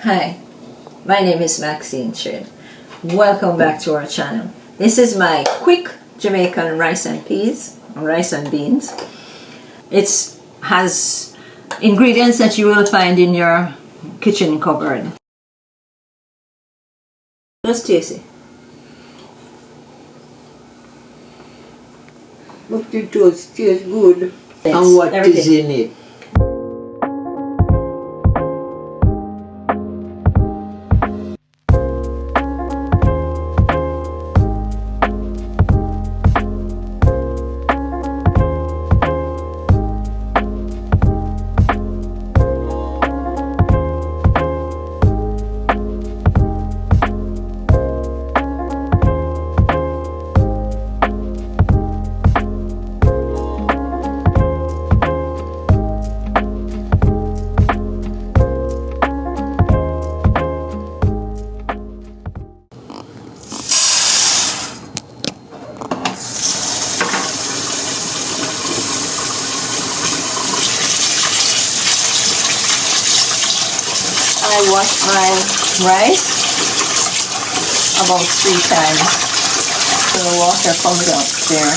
Hi, my name is Maxine Shred. Welcome back to our channel. This is my quick Jamaican rice and peas, rice and beans. It has ingredients that you will find in your kitchen cupboard. Just taste it. But it does taste good. And what is in it? I wash my rice about 3 times so the water comes out there.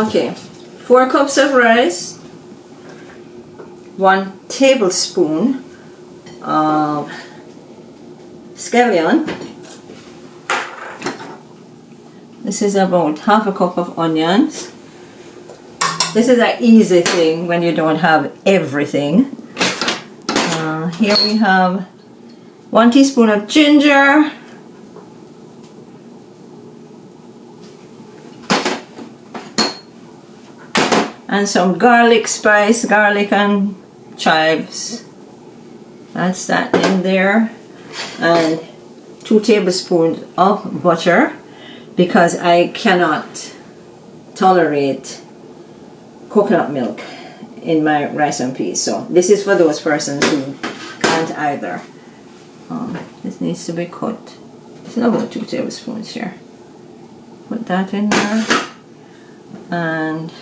Okay, 4 cups of rice, 1 tablespoon of scallion. This is about half a cup of onions. This is an easy thing when you don't have everything. Here we have 1 teaspoon of ginger, and some garlic spice, garlic and chives. That's that in there, and 2 tablespoons of butter because I cannot tolerate coconut milk in my rice and peas. So this is for those persons who can't either. This needs to be cut. It's about 2 tablespoons here. Put that in there. And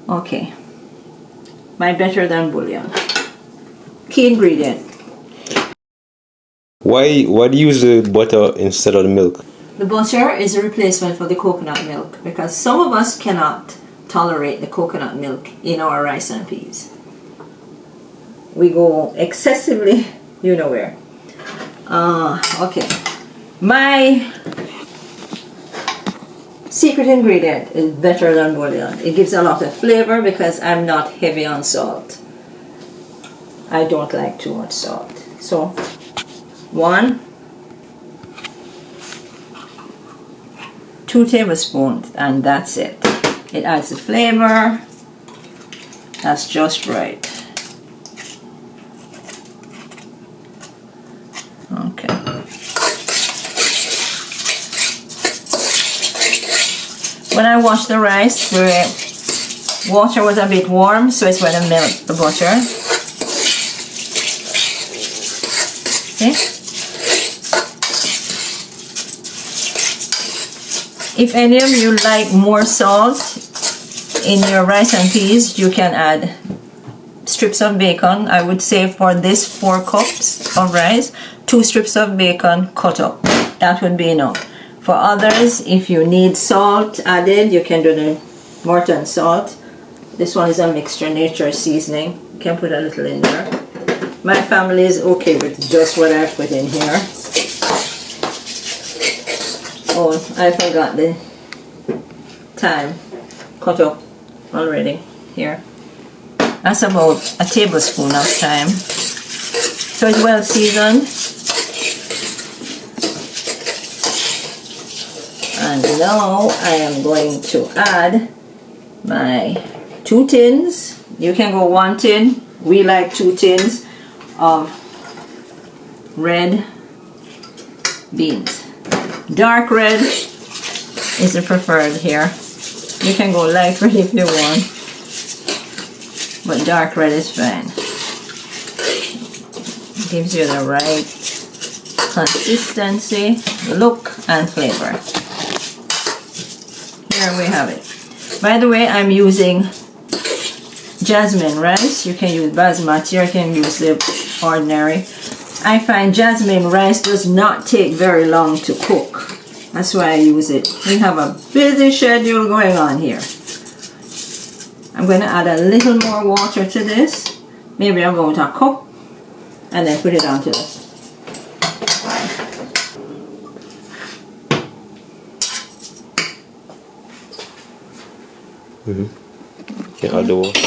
okay, my better than bouillon. Key ingredient. Why do you use the butter instead of the milk? The butter is a replacement for the coconut milk because some of us cannot tolerate the coconut milk in our rice and peas. We go excessively, you know where. Okay, my secret ingredient is better than bouillon. It gives a lot of flavor because I'm not heavy on salt. I don't like too much salt. So 2 tablespoons, and that's it. It adds the flavor. That's just right. Okay. When I washed the rice, the water was a bit warm, so it's going to melt the butter. Okay. If any of you like more salt in your rice and peas, you can add strips of bacon. I would say for this 4 cups of rice, 2 strips of bacon cut up. That would be enough. For others, if you need salt added, you can do the Morton salt. This one is a mixture nature seasoning. You can put a little in there. My family is okay with just what I put in here. Oh, I forgot the thyme cut up already here. That's about a tablespoon of thyme. So it's well seasoned. And now I am going to add my 2 tins. You can go 1 tin. We like 2 tins of red beans. Dark red is the preferred here. You can go light red if you want, but dark red is fine. It gives you the right consistency, look, and flavor. Here we have it. By the way, I'm using jasmine rice. You can use basmati or you can use the ordinary. I find jasmine rice does not take very long to cook. That's why I use it. We have a busy schedule going on here. I'm going to add a little more water to this, maybe about a cup, and then put it onto this. Can add the water.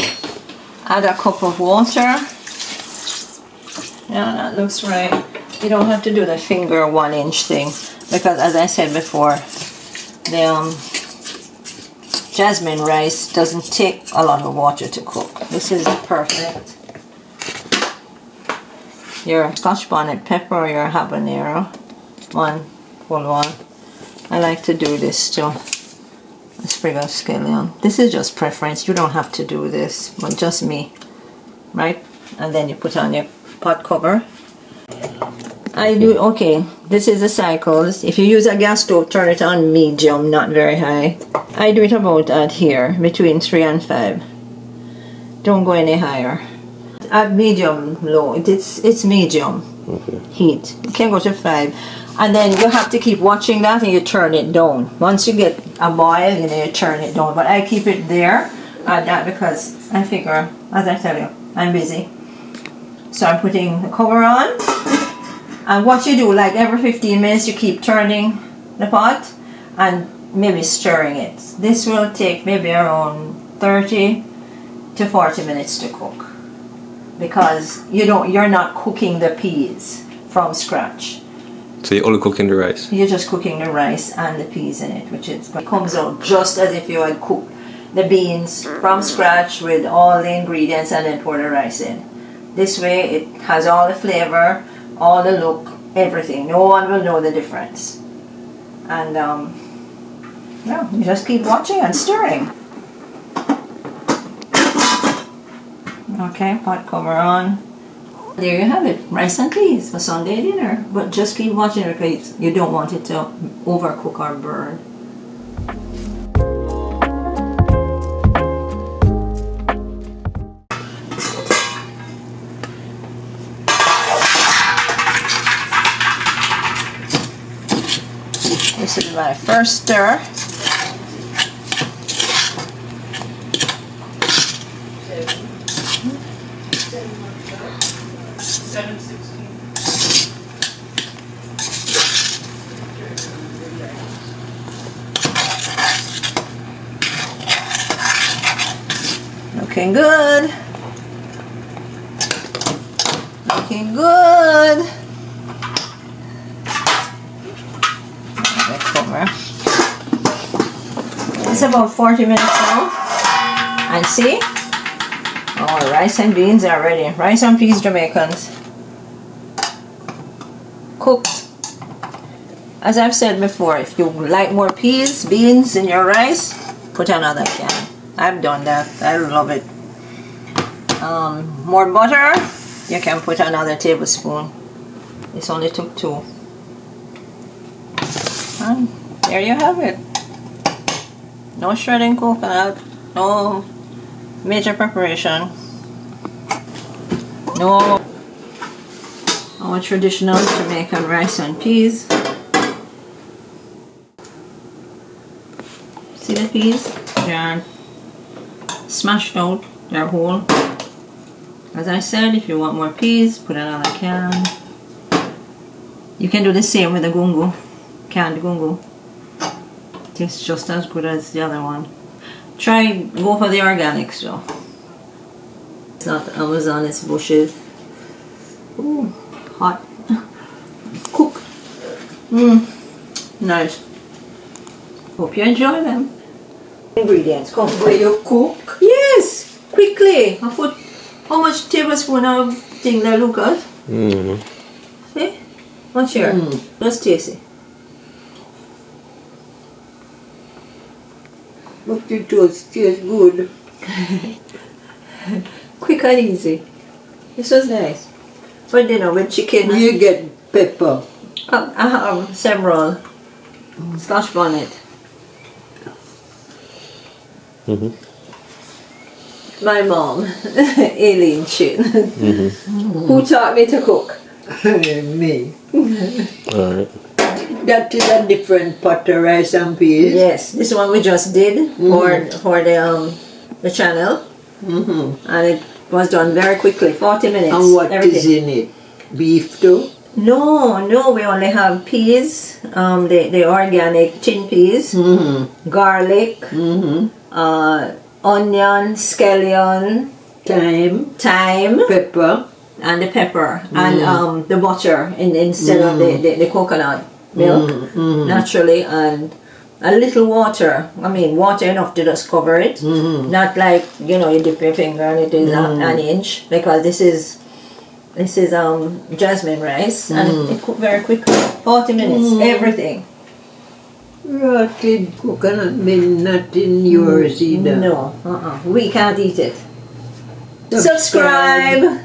Add a cup of water. Yeah, that looks right. You don't have to do the finger 1 inch thing because, as I said before, the jasmine rice doesn't take a lot of water to cook. This is perfect. Your Scotch bonnet pepper or your habanero, one full one. I like to do this too. A sprig of scallion. This is just preference. You don't have to do this, but just me, right? And then you put on your pot cover. I do, okay, this is the cycles. If you use a gas stove, turn it on medium, not very high. I do it about at here, between 3 and 5. Don't go any higher. At medium low, it's medium heat. You can go to 5. And then you have to keep watching that and you turn it down. Once you get a boil, you turn it down. But I keep it there at that because I figure, as I tell you, I'm busy. So I'm putting the cover on. And what you do, like every 15 minutes, you keep turning the pot and maybe stirring it. This will take maybe around 30 to 40 minutes to cook because you're not cooking the peas from scratch. So you're only cooking the rice? You're just cooking the rice and the peas in it, it comes out just as if you had cooked the beans from scratch with all the ingredients and then pour the rice in. This way it has all the flavor, all the look, everything. No one will know the difference. And yeah, you just keep watching and stirring. Okay, pot cover on. There you have it, rice and peas for Sunday dinner. But just keep watching it because you don't want it to overcook or burn. This is my first stir. Looking good. Looking good. It's about 40 minutes now. And see? Oh, rice and beans are ready. Rice and peas Jamaicans. Cooked. As I've said before, if you like more peas, beans in your rice, put another can. I've done that. I love it. More butter, you can put another tablespoon. This only took 2. And there you have it. No shredding coconut, no major preparation, no our traditional Jamaican rice and peas. See the peas? They are smashed out, they're whole. As I said, if you want more peas, put another can. You can do the same with the gungo, canned gungo. Tastes just as good as the other one. Go for the organics though. It's not Amazon, it's bushes. Ooh, hot. Cook. Nice. Hope you enjoy them. Ingredients, come. Where you cook? Yes, quickly. I put how much tablespoon of thing there, Lucas? See? What's here? Just taste it. But it does taste good. Quick and easy. This was nice. For dinner with chicken. Where you get pepper? I have several. Scotch bonnet. My mom, Aileen Chin, who taught me to cook. Me. Alright. That is a different pot of rice and peas. Yes, this one we just did for the channel, and it was done very quickly, 40 minutes. And what everything. is in it? Beef too? No, we only have peas, the organic tin peas, garlic, onion, scallion, thyme, pepper, and the pepper, and the butter instead of the coconut milk, naturally, and a little water. I mean, water enough to just cover it. Not like, you know, you dip your finger and it is an inch, because this is jasmine rice, and it cooked very quickly, 40 minutes, everything. rotted coconut milk, not in yours either. No, we can't eat it. Subscribe.